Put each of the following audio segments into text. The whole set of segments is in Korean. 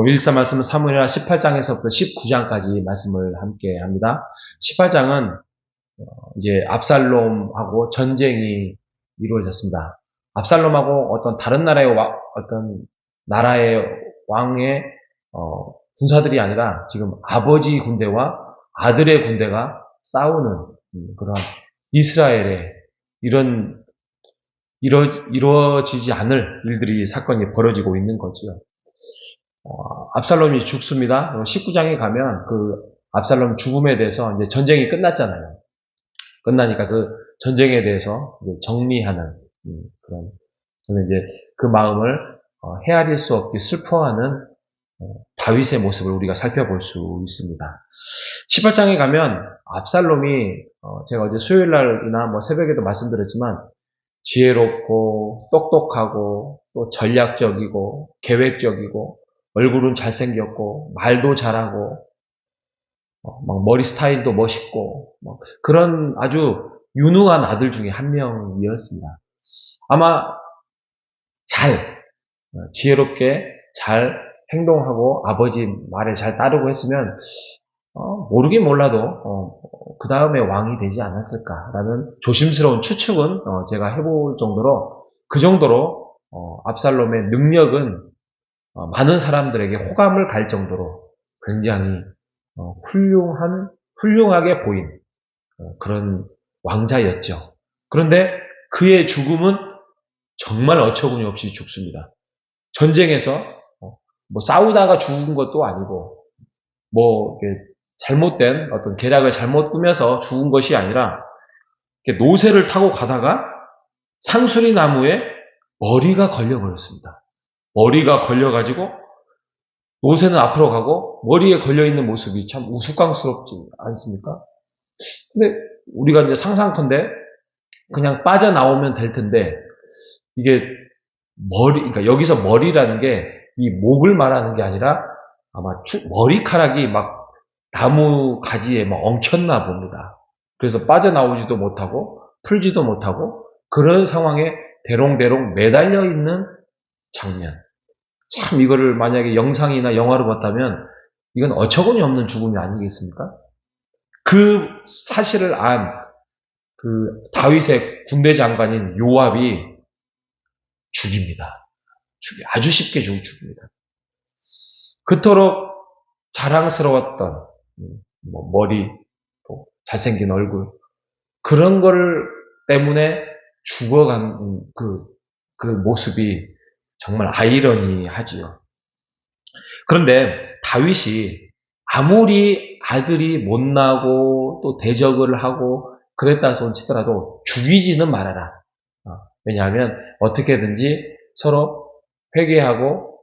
일사 말씀은 사무엘하 18장에서부터 19장까지 말씀을 함께 합니다. 18장은 이제 압살롬하고 전쟁이 이루어졌습니다. 압살롬하고 어떤 다른 나라의 어떤 나라의 왕의 군사들이 아니라 지금 아버지 군대와 아들의 군대가 싸우는 그런 이스라엘의 이루어지지 않을 일들이 사건이 벌어지고 있는 거지요. 압살롬이 죽습니다. 19장에 가면 그 압살롬 죽음에 대해서 이제 전쟁이 끝났잖아요. 끝나니까 그 전쟁에 대해서 이제 정리하는 그런, 저는 이제 그 마음을 헤아릴 수 없게 슬퍼하는 다윗의 모습을 우리가 살펴볼 수 있습니다. 18장에 가면 압살롬이 제가 어제 수요일 날이나 뭐 새벽에도 말씀드렸지만 지혜롭고 똑똑하고 또 전략적이고 계획적이고 얼굴은 잘생겼고 말도 잘하고 막 머리 스타일도 멋있고 그런 아주 유능한 아들 중에 한 명이었습니다. 아마 지혜롭게 잘 행동하고 아버지 말에 잘 따르고 했으면 모르긴 몰라도 그 다음에 왕이 되지 않았을까라는 조심스러운 추측은 제가 해볼 정도로 그 정도로 압살롬의 능력은 많은 사람들에게 호감을 갈 정도로 굉장히 훌륭하게 보인 그런 왕자였죠. 그런데 그의 죽음은 정말 어처구니 없이 죽습니다. 전쟁에서 뭐 싸우다가 죽은 것도 아니고 뭐 잘못된 어떤 계략을 잘못 꾸며서 죽은 것이 아니라 노새를 타고 가다가 상수리 나무에 머리가 걸려버렸습니다. 머리가 걸려가지고 노새는 앞으로 가고 머리에 걸려있는 모습이 참 우스꽝스럽지 않습니까? 근데 우리가 이제 상상컨대 그냥 빠져나오면 될 텐데 이게 그러니까 여기서 머리라는 게 이 목을 말하는 게 아니라 아마 머리카락이 막 나무 가지에 막 엉켰나 봅니다. 그래서 빠져나오지도 못하고 풀지도 못하고 그런 상황에 대롱대롱 매달려 있는 장면. 참 이거를 만약에 영상이나 영화로 봤다면 이건 어처구니 없는 죽음이 아니겠습니까? 그 사실을 안 그 다윗의 군대 장관인 요압이 죽입니다. 아주 쉽게 죽입니다. 그토록 자랑스러웠던 머리, 또 잘생긴 얼굴 그런 거를 때문에 죽어간 그 모습이 정말 아이러니하지요. 그런데 다윗이 아무리 아들이 못나고 또 대적을 하고 그랬다 손 치더라도 죽이지는 말아라. 왜냐하면 어떻게든지 서로 회개하고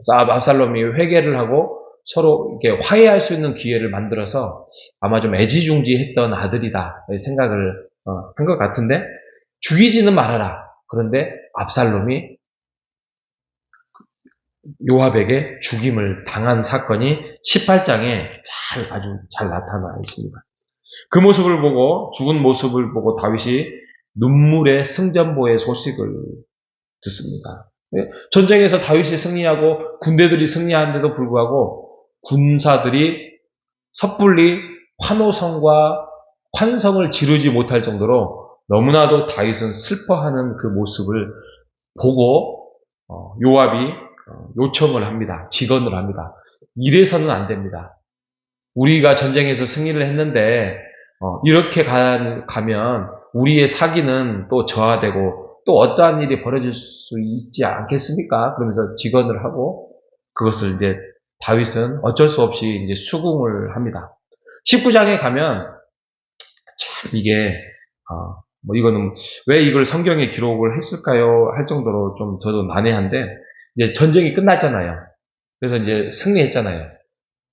압살롬이 회개를 하고 서로 이렇게 화해할 수 있는 기회를 만들어서 아마 좀 애지중지했던 아들이다 생각을 한 것 같은데 죽이지는 말아라. 그런데 압살롬이 요압에게 죽임을 당한 사건이 18장에 아주 잘 나타나 있습니다. 그 모습을 보고 죽은 모습을 보고 다윗이 눈물의 승전보의 소식을 듣습니다. 전쟁에서 다윗이 승리하고 군대들이 승리하는데도 불구하고 군사들이 섣불리 환호성과 환성을 지르지 못할 정도로 너무나도 다윗은 슬퍼하는 그 모습을 보고 요압이 요청을 합니다. 직언을 합니다. 이래서는 안 됩니다. 우리가 전쟁에서 승리를 했는데 이렇게 가면 우리의 사기는 또 저하되고 또 어떠한 일이 벌어질 수 있지 않겠습니까? 그러면서 직언을 하고 그것을 이제 다윗은 어쩔 수 없이 이제 수긍을 합니다. 19장에 가면 참 이게 이거는 왜 이걸 성경에 기록을 했을까요? 할 정도로 좀 저도 난해한데 이제 전쟁이 끝났잖아요. 그래서 이제 승리했잖아요.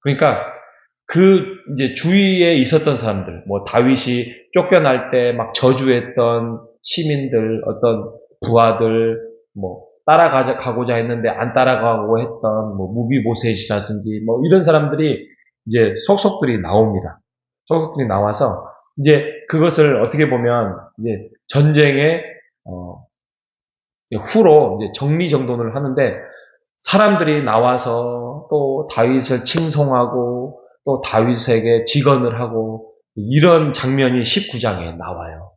그러니까 이제 주위에 있었던 사람들, 다윗이 쫓겨날 때 막 저주했던 시민들, 어떤 부하들, 따라가고자 했는데 안 따라가고 했던, 무비보셋이라든지, 이런 사람들이 이제 속속들이 나옵니다. 속속들이 나와서, 이제 그것을 어떻게 보면, 이제 전쟁의, 후로 이제 정리정돈을 하는데, 사람들이 나와서 또 다윗을 칭송하고 또 다윗에게 직언을 하고 이런 장면이 19장에 나와요.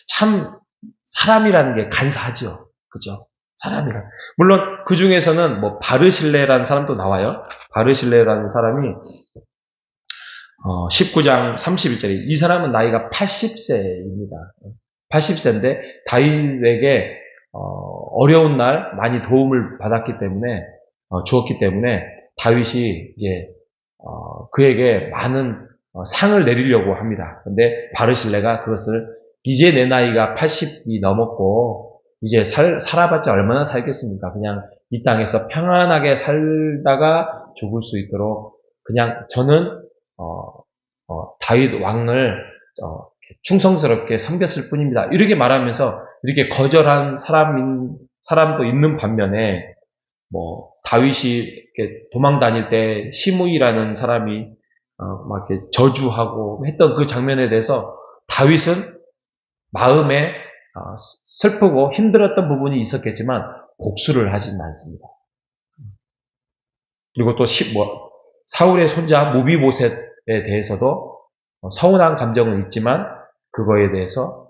참 사람이라는 게 간사하죠. 그죠? 사람이란. 물론 그 중에서는 뭐 바르실레라는 사람도 나와요. 바르실레라는 사람이 19장 31절에 이 사람은 나이가 80세입니다. 80세인데 다윗에게 어려운 날 많이 도움을 받았기 때문에 주었기 때문에 다윗이 이제 그에게 많은 상을 내리려고 합니다. 근데 바르실레가 그것을 이제 내 나이가 80이 넘었고 이제 살아봤자 얼마나 살겠습니까? 그냥 이 땅에서 평안하게 살다가 죽을 수 있도록 그냥 저는 다윗 왕을 충성스럽게 섬겼을 뿐입니다. 이렇게 말하면서 이렇게 거절한 사람도 있는 반면에 뭐 다윗이 이렇게 도망 다닐 때 시므이라는 사람이 막 이렇게 저주하고 했던 그 장면에 대해서 다윗은 마음에 슬프고 힘들었던 부분이 있었겠지만 복수를 하진 않습니다. 그리고 또 사울의 손자 모비보셋에 대해서도 서운한 감정은 있지만 그거에 대해서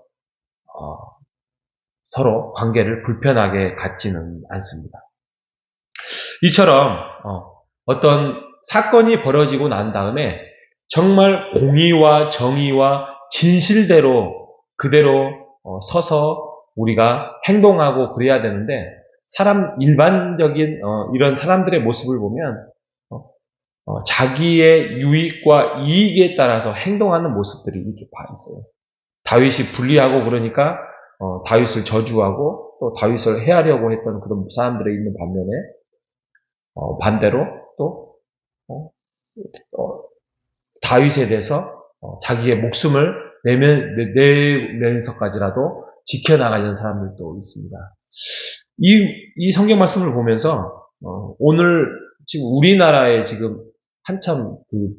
서로 관계를 불편하게 갖지는 않습니다. 이처럼 어떤 사건이 벌어지고 난 다음에 정말 공의와 정의와 진실대로 그대로 서서 우리가 행동하고 그래야 되는데 일반적인 이런 사람들의 모습을 보면 자기의 유익과 이익에 따라서 행동하는 모습들이 이렇게 있어요. 다윗이 불리하고 그러니까 다윗을 저주하고 또 다윗을 해하려고 했던 그런 사람들이 있는 반면에 반대로 또 다윗에 대해서 자기의 목숨을 내면서까지라도 지켜나가는 사람들도 있습니다. 이 성경 말씀을 보면서 오늘 지금 우리나라에 지금 한참 그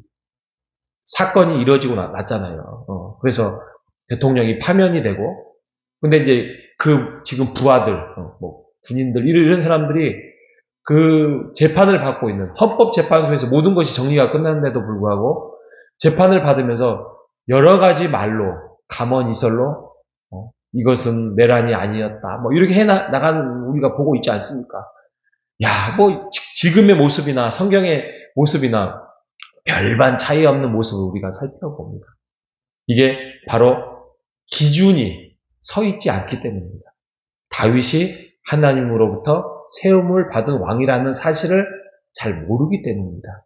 사건이 이루어지고 났잖아요. 그래서 대통령이 파면이 되고, 근데 이제 그 지금 부하들, 뭐 군인들 이런 사람들이 그 재판을 받고 있는 헌법재판소에서 모든 것이 정리가 끝났는데도 불구하고 재판을 받으면서 여러 가지 말로 감언이설로 이것은 내란이 아니었다. 뭐 이렇게 나가는 우리가 보고 있지 않습니까? 야, 뭐 지금의 모습이나 성경의 모습이나 별반 차이 없는 모습을 우리가 살펴봅니다. 이게 바로 기준이 서 있지 않기 때문입니다. 다윗이 하나님으로부터 세움을 받은 왕이라는 사실을 잘 모르기 때문입니다.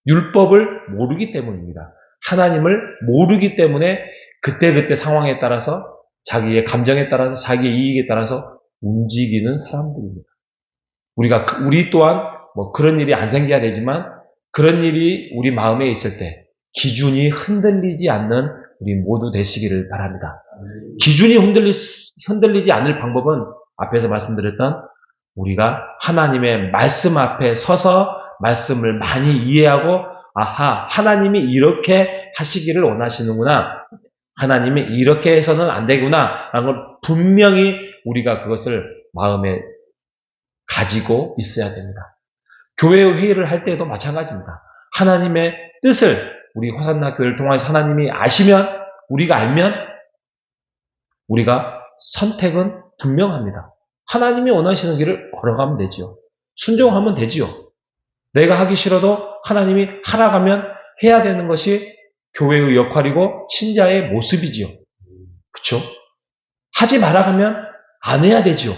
율법을 모르기 때문입니다. 하나님을 모르기 때문에 그때그때 상황에 따라서 자기의 감정에 따라서 자기의 이익에 따라서 움직이는 사람들입니다. 우리 또한 뭐 그런 일이 안 생겨야 되지만 그런 일이 우리 마음에 있을 때 기준이 흔들리지 않는 우리 모두 되시기를 바랍니다. 기준이 흔들리지 않을 방법은 앞에서 말씀드렸던 우리가 하나님의 말씀 앞에 서서 말씀을 많이 이해하고 아하, 하나님이 이렇게 하시기를 원하시는구나. 하나님이 이렇게 해서는 안 되구나. 라는 걸 분명히 우리가 그것을 마음에 가지고 있어야 됩니다. 교회 회의를 할 때도 마찬가지입니다. 하나님의 뜻을 우리 호산나 교회를 통해서 하나님이 아시면 우리가 알면 우리가 선택은 분명합니다. 하나님이 원하시는 길을 걸어가면 되지요. 순종하면 되지요. 내가 하기 싫어도 하나님이 하라고 하면 해야 되는 것이 교회의 역할이고 신자의 모습이지요. 그렇죠? 하지 말아 하면 안 해야 되지요.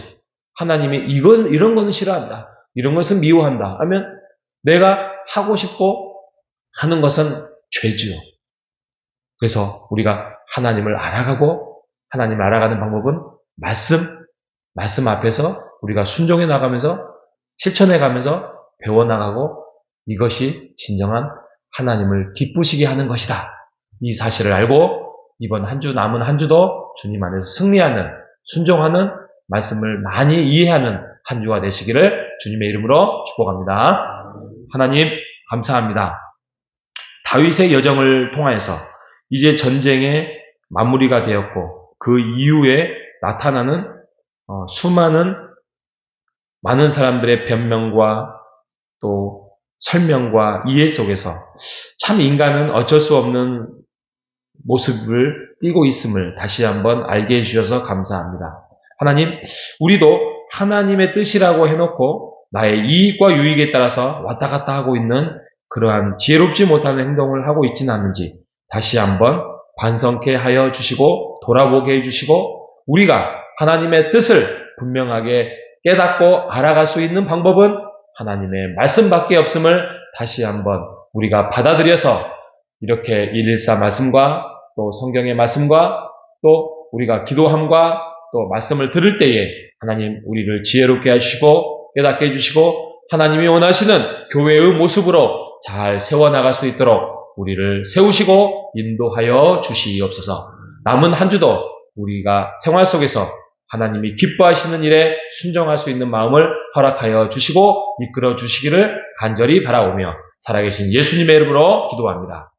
하나님이 이런 거는 싫어한다. 이런 것은 미워한다. 하면 내가 하고 싶고 하는 것은 죄지요. 그래서 우리가 하나님을 알아가고 하나님을 알아가는 방법은 말씀 앞에서 우리가 순종해 나가면서 실천해 가면서 배워나가고 이것이 진정한 하나님을 기쁘시게 하는 것이다. 이 사실을 알고 이번 남은 한 주도 주님 안에서 승리하는 순종하는 말씀을 많이 이해하는 한 주가 되시기를 주님의 이름으로 축복합니다. 하나님 감사합니다. 다윗의 여정을 통하여서 이제 전쟁의 마무리가 되었고 그 이후에 나타나는 수많은 많은 사람들의 변명과 또 설명과 이해 속에서 참 인간은 어쩔 수 없는 모습을 띠고 있음을 다시 한번 알게 해주셔서 감사합니다. 하나님, 우리도 하나님의 뜻이라고 해놓고 나의 이익과 유익에 따라서 왔다 갔다 하고 있는 그러한 지혜롭지 못한 행동을 하고 있지는 않는지 다시 한번 반성케 하여 주시고 돌아보게 해주시고 우리가 하나님의 뜻을 분명하게 깨닫고 알아갈 수 있는 방법은 하나님의 말씀밖에 없음을 다시 한번 우리가 받아들여서 이렇게 114 말씀과 또 성경의 말씀과 또 우리가 기도함과 또 말씀을 들을 때에 하나님 우리를 지혜롭게 하시고 깨닫게 해주시고 하나님이 원하시는 교회의 모습으로 잘 세워나갈 수 있도록 우리를 세우시고 인도하여 주시옵소서. 남은 한 주도 우리가 생활 속에서 하나님이 기뻐하시는 일에 순종할 수 있는 마음을 허락하여 주시고 이끌어 주시기를 간절히 바라오며 살아계신 예수님의 이름으로 기도합니다.